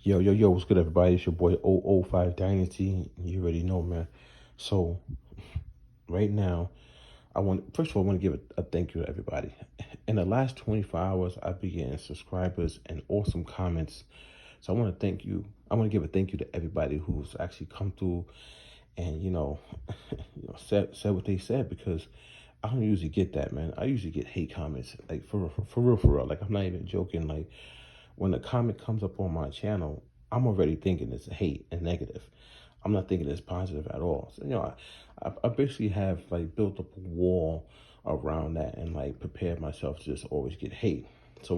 Yo, yo, yo, what's good, everybody? It's your boy 005 Dynasty. You already know, man. So, right now, first of all, I want to give a thank you to everybody. In the last 24 hours, I've been getting subscribers and awesome comments. So, I want to thank you. I want to give a thank you to everybody who's actually come through and, said what they said, because I don't usually get that, man. I usually get hate comments, like for real. Like, I'm not even joking. Like, when a comment comes up on my channel, I'm already thinking it's hate and negative. I'm not thinking it's positive at all. So, I basically have like built up a wall around that and like prepared myself to just always get hate. So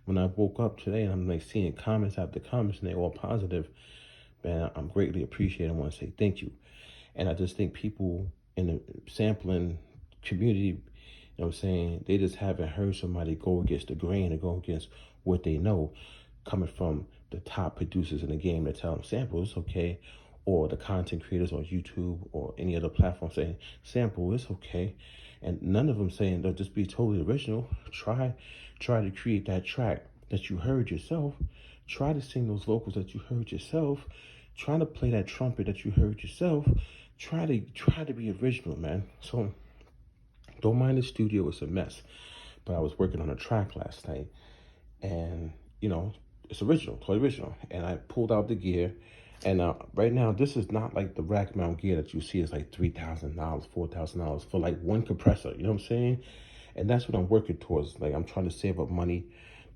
when I woke up today and I'm like seeing comments after comments and they're all positive, man, I'm greatly appreciated. I want to say thank you. And I just think people in the sampling community, what I'm saying, they just haven't heard somebody go against the grain and go against what they know, coming from the top producers in the game that tell them sample it's okay, or the content creators on YouTube or any other platform saying sample it's okay, and none of them saying they'll just be totally original. Try to create that track that you heard yourself. Try to sing those vocals that you heard yourself. Try to play that trumpet that you heard yourself. Try to be original, man. So don't mind the studio, it's a mess. But I was working on a track last night, and it's original, totally original. And I pulled out the gear, and right now this is not like the rack mount gear that you see is like $3,000, $4,000 for like one compressor. You know what I'm saying? And that's what I'm working towards. Like, I'm trying to save up money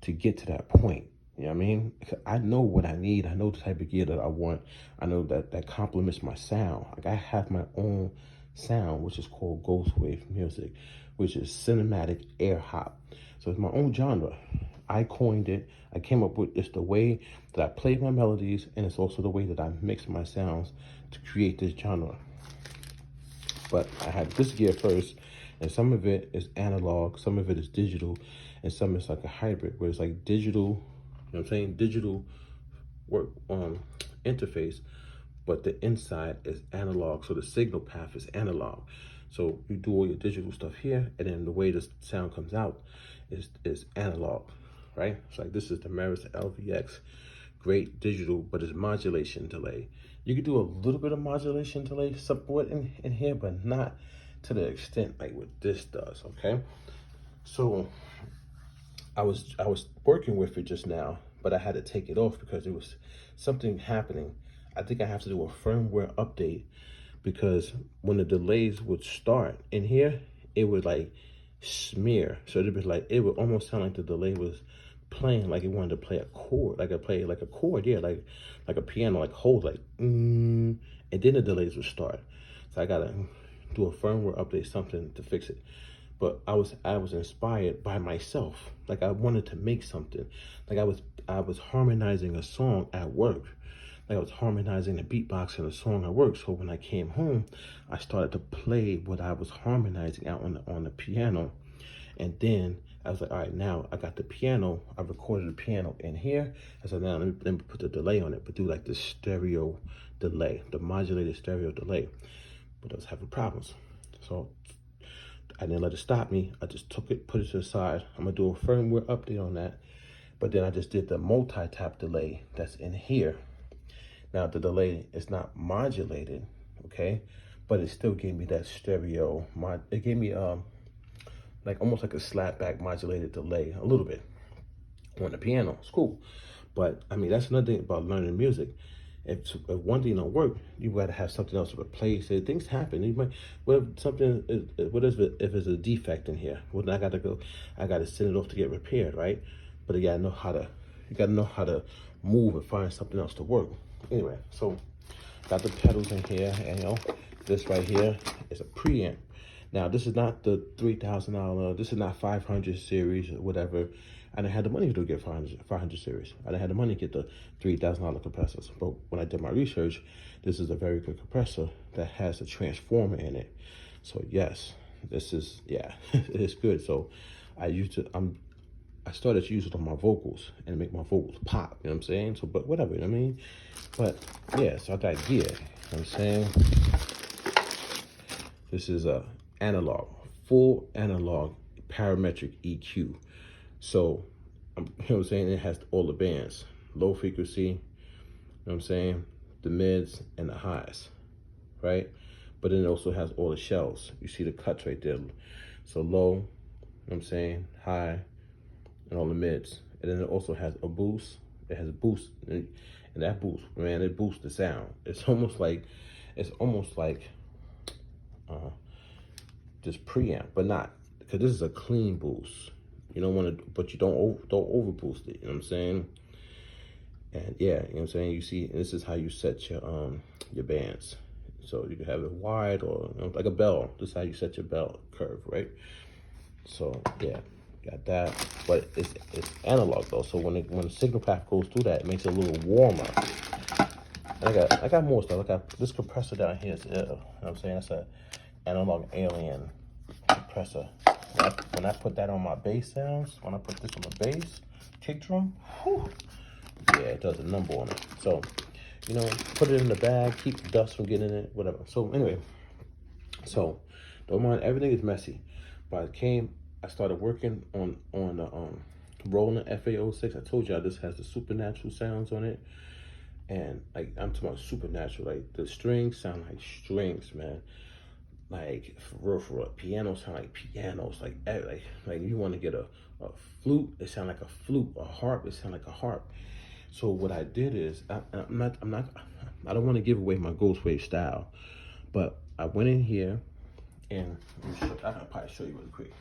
to get to that point. You know what I mean? I know what I need. I know the type of gear that I want. I know that complements my sound. Like, I have my own sound, which is called Ghost Wave music, which is cinematic air hop. So it's my own genre. I coined it. I came up with it's the way that I play my melodies, and it's also the way that I mix my sounds to create this genre. But I had this gear first, and some of it is analog, some of it is digital, and some is like a hybrid where it's like digital, you know what I'm saying, digital work interface, but the inside is analog, so the signal path is analog. So you do all your digital stuff here, and then the way the sound comes out is analog, right? So like, this is the Maris LVX, great digital, but it's modulation delay. You could do a little bit of modulation delay support in here, but not to the extent like what this does, okay? So I was working with it just now, but I had to take it off because there was something happening. I think I have to do a firmware update, because when the delays would start in here, it would like smear. So it'd be like, it would almost sound like the delay was playing like it wanted to play a chord, like a chord, yeah, like a piano, like hold, like and then the delays would start. So I gotta do a firmware update, something to fix it. But I was inspired by myself. Like, I wanted to make something. Like, I was harmonizing a song at work. Like, I was harmonizing the beatbox in a song at work. So when I came home, I started to play what I was harmonizing out on the piano. And then I was like, all right, now I got the piano. I recorded the piano in here. I said, now let me put the delay on it, but do like the stereo delay, the modulated stereo delay. But I was having problems. So I didn't let it stop me. I just took it, put it to the side. I'm gonna do a firmware update on that. But then I just did the multi-tap delay that's in here. Now the delay is not modulated, okay? But it still gave me that stereo. It gave me like almost like a slapback modulated delay, a little bit on the piano. It's cool. But I mean, that's another thing about learning music. If one thing don't work, you gotta have something else to replace it. Things happen. You might, what if something is, what if it's a defect in here? Well, then I gotta send it off to get repaired, right? But you gotta know how to move and find something else to work. Anyway, so got the pedals in here, and this right here is a preamp. Now, this is not the $3,000, this is not 500 series or whatever. I didn't have the money to get 500 series. I didn't have the money to get the $3,000 compressors. But when I did my research, this is a very good compressor that has a transformer in it. So yes, this is, yeah, it's good. So I started to use it on my vocals and make my vocals pop, you know what I'm saying? So, but whatever, you know what I mean? But yeah, so I got gear, you know what I'm saying? This is a analog, full analog parametric EQ. So, you know what I'm saying? It has all the bands, low frequency, what I'm saying? The mids and the highs, right? But then it also has all the shells. You see the cuts right there. So low, you know what I'm saying, high, and all the mids. And then it also has a boost. It has a boost, and that boost, man, it boosts the sound. It's almost like just preamp, but not, because this is a clean boost. You don't want to, but you don't over boost it. You know what I'm saying? And yeah, you know what I'm saying. You see, this is how you set your bands. So you can have it wide or, you know, like a bell. This is how you set your bell curve, right? So yeah, got that. But it's analog though. So when the signal path goes through that, it makes it a little warmer. And I got more stuff. I got this compressor down here. You know what I'm saying? That's a analog alien compressor. When I put that on my bass sounds, when I put this on the bass kick drum, whew, yeah, it does a number on it. So, you know, put it in the bag, keep the dust from getting in it, whatever. So anyway, so don't mind, everything is messy. But I started working on the Roland FA06. I told y'all this has the supernatural sounds on it. And like, I'm talking about supernatural, like the strings sound like strings, man. Like for real, pianos sound like pianos. Like you want to get a flute, it sound like a flute. A harp, it sound like a harp. So what I did is, I don't want to give away my Ghost Wave style, but I went in here and I'll probably show you really quick.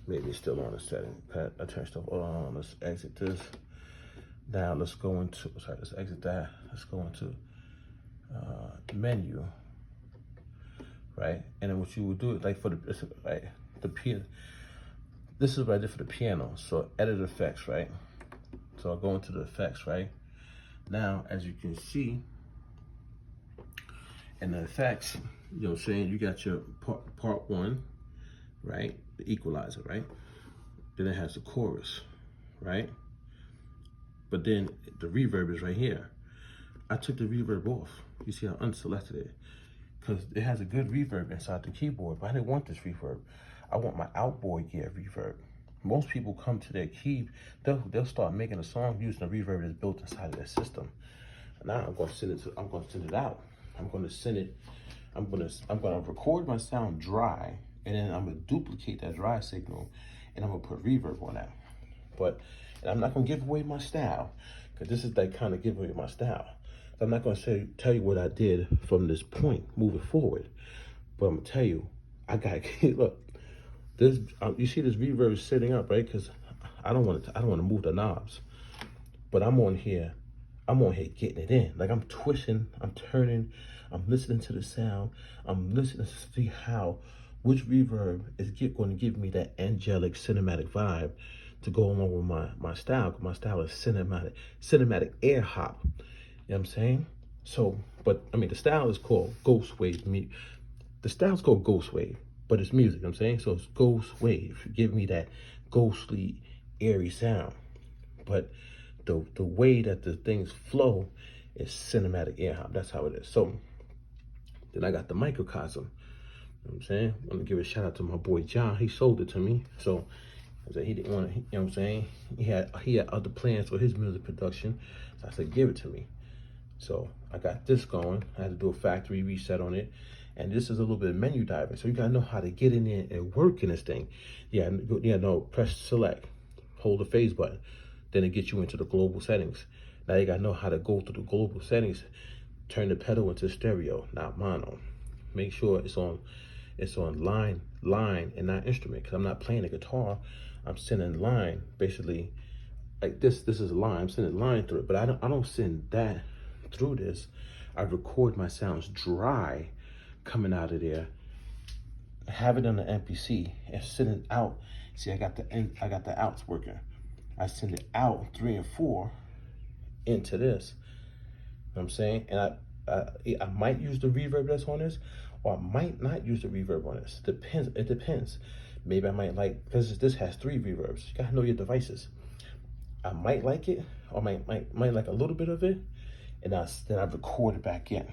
Maybe it's still on the setting. I turned stuff on. Let's exit this. Now let's go into, let's exit that. Let's go into menu. Right, and then what you would do is like for the piano. This is what I did for the piano. So edit effects, right? So I'll go into the effects, right? Now, as you can see, in the effects, you know what I'm saying, you got your part one, right? The equalizer, right? Then it has the chorus, right? But then the reverb is right here. I took the reverb off. You see how unselected it is? Because it has a good reverb inside the keyboard, but I didn't want this reverb. I want my outboard gear reverb. Most people come to their key, they'll start making a song using a reverb that's built inside of their system. Now I'm gonna send it out. I'm gonna record my sound dry, and then I'm gonna duplicate that dry signal, and I'm gonna put reverb on that. And I'm not gonna give away my style, because this is like kind of giving away my style. I'm not going to tell you what I did from this point moving forward, but I'm going to tell you, I got look. This you see this reverb is sitting up, right? Because I don't want to move the knobs, but I'm on here getting it in. Like I'm twisting, I'm turning, I'm listening to the sound, I'm listening to see which reverb is going to give me that angelic cinematic vibe to go along with my style. My style is cinematic air hop. You know what I'm saying? So, but I mean, the style is called Ghost Wave. The style's called Ghost Wave, but it's music. You know what I'm saying? So it's Ghost Wave. Give me that ghostly, airy sound. But the way that the things flow is cinematic air hop. That's how it is. So then I got the microcosm. You know what I'm saying? I'm gonna give a shout out to my boy John. He sold it to me. So he didn't want to, you know what I'm saying? He had other plans for his music production. So I said, give it to me. So I got this going. I had to do a factory reset on it. And this is a little bit of menu diving. So you gotta know how to get in there and work in this thing. Press select, hold the phase button. Then it gets you into the global settings. Now you gotta know how to go through the global settings, turn the pedal into stereo, not mono. Make sure it's on line and not instrument, because I'm not playing the guitar. I'm sending line, basically, like this is a line. I'm sending line through it, but I don't send that through this. I record my sounds dry coming out of there, have it on the MPC, and send it out. See, I got the outs working. I send it out 3 and 4 into this. You know what I'm saying? And I might use the reverb that's on this, or I might not use the reverb on this. It depends. Maybe I might like, because this has 3 reverbs. You gotta know your devices. I might like it, or might like a little bit of it, and then I record it back in.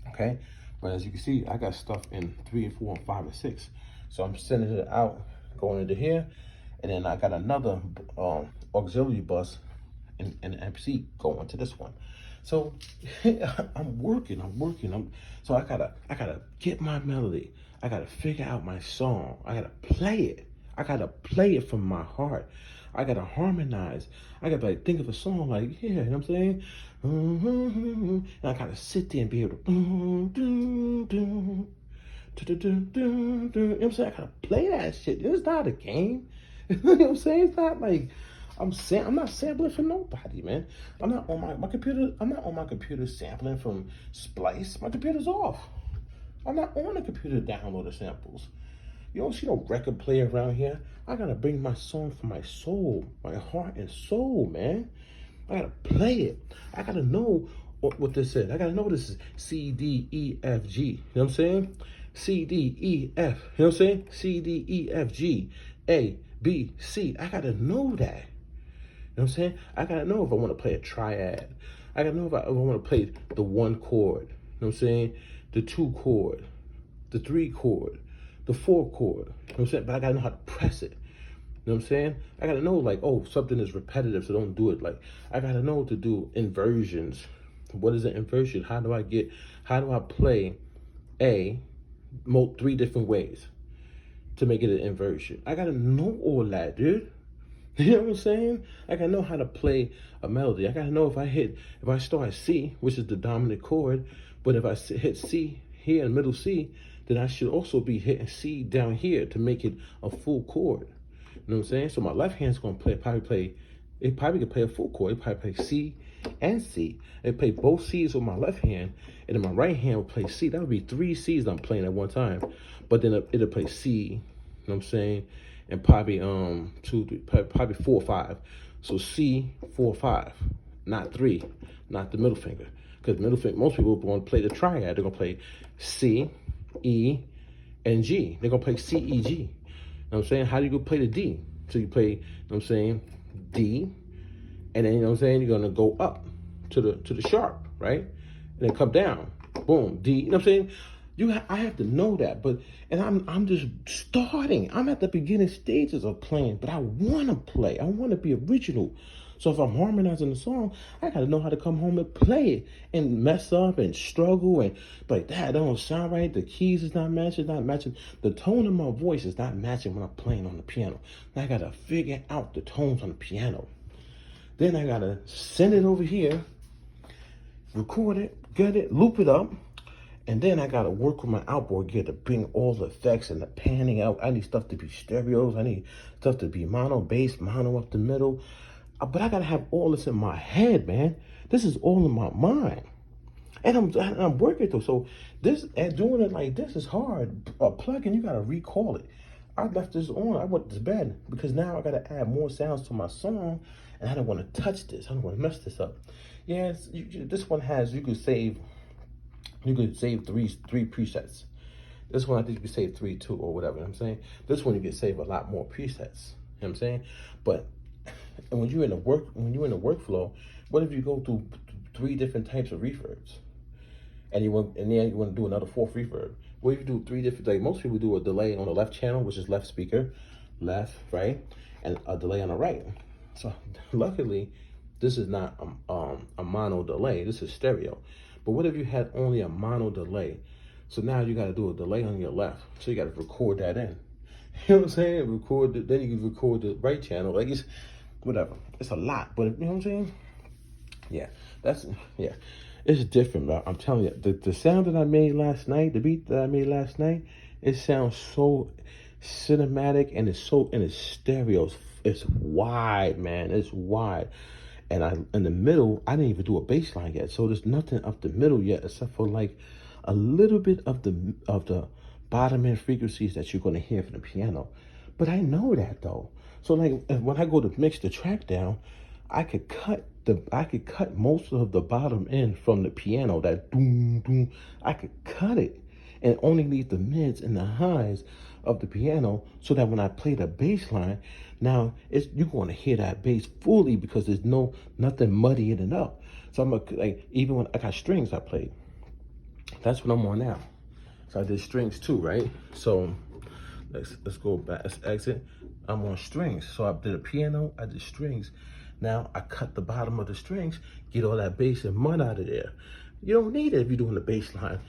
Okay, but as you can see, I got stuff in 3 and 4 and 5 and 6. So I'm sending it out, going into here, and then I got another auxiliary bus in the MPC going to this one. So I'm working. So I gotta get my melody. I gotta figure out my song. I gotta play it. I gotta play it from my heart. I gotta harmonize. I gotta like think of a song like, yeah, you know what I'm saying? And I gotta sit there and be able to you know what I'm saying? I gotta play that shit. It's not a game. You know what I'm saying? It's not like I'm not sampling for nobody, man. I'm not on my computer. I'm not on my computer sampling from Splice. My computer's off. I'm not on the computer to download the samples. You don't see no record player around here. I gotta bring my song from my soul, my heart and soul, man. I gotta play it. I gotta know what this is. I gotta know this is C, D, E, F, G. You know what I'm saying? C, D, E, F. You know what I'm saying? C, D, E, F, G, A, B, C. I gotta know that. You know what I'm saying? I gotta know if I wanna play a triad. I gotta know if I wanna play the 1 chord. You know what I'm saying? The 2 chord, the 3 chord, the 4 chord. You know what I'm saying? But I gotta know how to press it. You know what I'm saying? I gotta know like, oh, something is repetitive, so don't do it. Like, I gotta know what to do inversions. What is an inversion? How do I play A 3 different ways to make it an inversion? I gotta know all that, dude. You know what I'm saying? I gotta know how to play a melody. I gotta know if I start at C, which is the dominant chord, but if I hit C here in middle C, then I should also be hitting C down here to make it a full chord. You know what I'm saying? So my left hand's gonna it probably could play a full chord. It probably play C and C. It play both C's with my left hand, and then my right hand would play C. That would be 3 C's I'm playing at one time. But then it'll play C, you know what I'm saying? And probably 2, 3, probably 4, 5. So C, 4, 5, not 3, not the middle finger. Because middle finger, most people want to play the triad. They're gonna play C, E, and G. They're gonna play C, E, G. You know what I'm saying? How do you go play the D? So you play, you know what I'm saying, D, and then you know what I'm saying, you're gonna go up to the sharp, right? And then come down. Boom, D. You know what I'm saying? I have to know that, and I'm just starting. I'm at the beginning stages of playing, but I want to play. I want to be original. So if I'm harmonizing the song, I got to know how to come home and play it and mess up and struggle and like that don't sound right. The keys is not matching, The tone of my voice is not matching when I'm playing on the piano. And I got to figure out the tones on the piano. Then I got to send it over here, record it, get it, loop it up. And then I gotta work with my outboard gear to bring all the effects and the panning out. I need stuff to be stereos. I need stuff to be mono, bass, mono up the middle. But I gotta have all this in my head, man. This is all in my mind. And I'm working through. So doing it like this is hard. Plugging, you gotta recall it. I left this on. I went to bed because now I gotta add more sounds to my song, and I don't want to touch this. I don't want to mess this up. Yes, this one has you could save three presets. This one I think you can save 3 2 or whatever. You know what I'm saying? This one you can save a lot more presets. You know what I'm saying? But when you're in the workflow, what if you go through 3 different types of reverbs? And then you want to do another 4th reverb. What if you do 3 different, like most people do a delay on the left channel, which is left speaker, left, right, and a delay on the right. So luckily, this is not a mono delay. This is stereo. But what if you had only a mono delay? So now you got to do a delay on your left. So you got to record that in. You know what I'm saying? Then you can record the right channel. Like it's whatever. It's a lot, but you know what I'm saying? Yeah, it's different, bro. I'm telling you, the sound that I made last night, the beat that I made last night, it sounds so cinematic and it's stereo. It's wide, man. It's wide. And in the middle, I didn't even do a bass line yet. So there's nothing up the middle yet except for like a little bit of the bottom end frequencies that you're gonna hear from the piano. But I know that though. So like when I go to mix the track down, I could cut most of the bottom end from the piano, that doom doom. I could cut it and only leave the mids and the highs of the piano, so that when I play the bass line, now you're going to hear that bass fully because there's nothing muddying it up. So I'm like, even when I got strings I played, that's what I'm on now. So I did strings too, right? So let's go back, let's exit. I'm on strings. So I did a piano, I did strings. Now I cut the bottom of the strings, get all that bass and mud out of there. You don't need it if you're doing the bass line.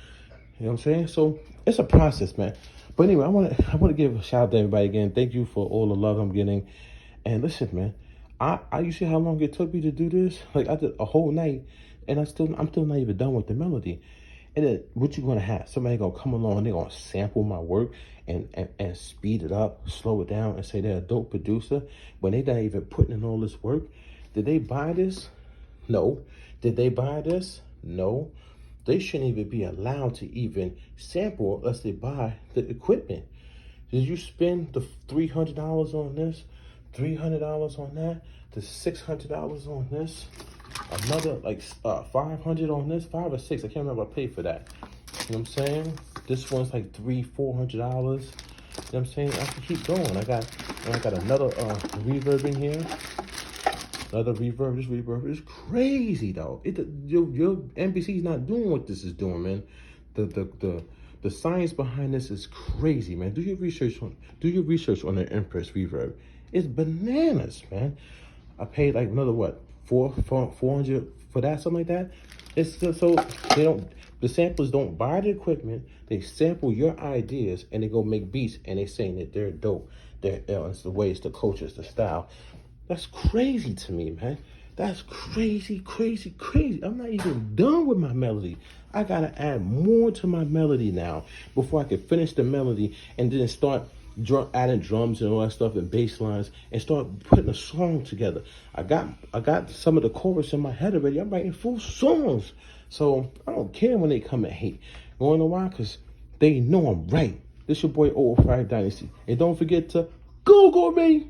You know what I'm saying? So it's a process, man. But anyway, I want to give a shout out to everybody again. Thank you for all the love I'm getting. And listen, man, I you see how long it took me to do this? Like I did a whole night, and I'm still not even done with the melody. And then what you gonna have? Somebody gonna come along, they're gonna sample my work and speed it up, slow it down, and say they're a dope producer when they not even putting in all this work. Did they buy this? No. Did they buy this? No. They shouldn't even be allowed to even sample unless they buy the equipment. Did you spend the $300 on this, $300 on that, the $600 on this, another like 500 on this, 5 or 6? I can't remember. I paid for that. You know what I'm saying? This one's like $300-400. You know what I'm saying? I can keep going. I got another reverb in here. Another reverb. This reverb is crazy though. Your NBC's not doing what this is doing, man. The science behind this is crazy, man. Do your research on the Empress reverb. It's bananas, man. I paid like another what, 400 for that, something like that. It's just, so the samplers don't buy the equipment. They sample your ideas and they go make beats and they saying that they're dope. It's the way, it's the culture, it's the style. That's crazy to me, man. That's crazy, crazy, crazy. I'm not even done with my melody. I gotta add more to my melody now before I can finish the melody and then start adding drums and all that stuff and bass lines and start putting a song together. I got some of the chorus in my head already. I'm writing full songs. So I don't care when they come and hate. You wanna know why? Because they know I'm right. This your boy 005 Dynasty. And don't forget to Google me.